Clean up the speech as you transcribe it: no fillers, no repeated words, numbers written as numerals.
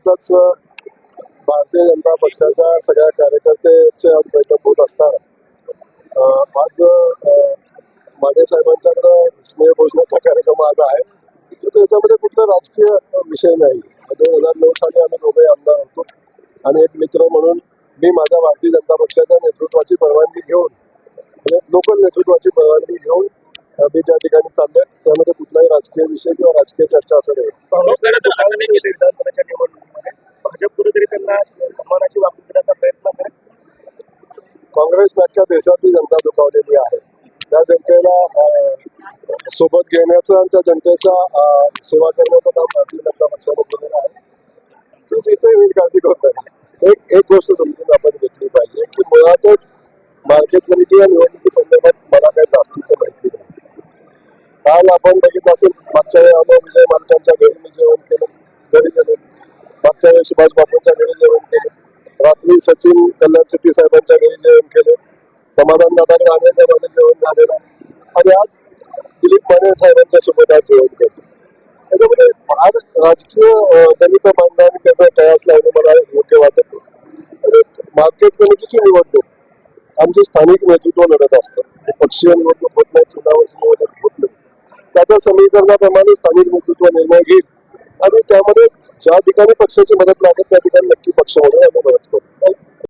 अर्थातच भारतीय जनता पक्षाच्या सगळ्या कार्यकर्त्यांची आज बैठक होत असताना आज माने साहेबांच्याकडे स्नेहभोजनाचा कार्यक्रम आज आहे. तर याच्यामध्ये कुठला राजकीय विषय नाही. 2009 साली आम्ही दोघे आमदार होतो आणि एक मित्र म्हणून मी माझ्या भारतीय जनता पक्षाच्या नेतृत्वाची परवानगी घेऊन म्हणजे लोकल नेतृत्वाची परवानगी घेऊन मी त्या ठिकाणी चाललोय. त्यामध्ये कुठलाही राजकीय विषय किंवा राजकीय चर्चा असं नाही. विधानसभेच्या निवडणुकीमध्ये भाजप कुठेतरी त्यांना सन्मानाची वागणूक देण्याचा प्रयत्न करेल. काँग्रेस अख्ख्या देशातली जनता दुखावलेली आहे. त्या जनतेला सोबत घेण्याचं आणि त्या जनतेच्या सेवा करण्याचं काम भारतीय जनता पक्षाने केलेलं आहे. तेच इथे होईल, काळजी करू नका. एक गोष्ट समजून आपण घेतली पाहिजे की मुळातच मार्केट कमिटी या निवडणुकी संदर्भात मला काही जास्तीचं माहिती नाही. काल आपण बघितलं असेल, मागच्या वेळी आलो विजय मालकांच्या घरी मी जेवण केलं, घरी गेलो. मागच्या वेळी सुभाष बापूंच्या घरी जेवण केलं. रात्री सचिन कल्याण सिटी साहेबांच्या घरी जेवण केलं. समाधान दादाकडे आल्याचं माझं जेवण झालेलं आणि आज दिलीप माने साहेबांच्या सोबत आज जेवण केलं. त्याच्यामध्ये फार राजकीय गणित मांडणं आणि त्याचा कयास लावणं मला योग्य वाटत नाही. मार्केट कमिटीची निवडणूक आमचे स्थानिक नेतृत्व लढत असतं. पक्षीय निवडणूक होत नाही, सुनावरची निवडणूक होत नाही. त्याच्या समीकरणाप्रमाणे स्थानिक नेतृत्व निर्णय घेईल आणि त्यामध्ये ज्या ठिकाणी पक्षाची मदत लागेल त्या ठिकाणी नक्की पक्ष म्हणून आम्ही मदत करू.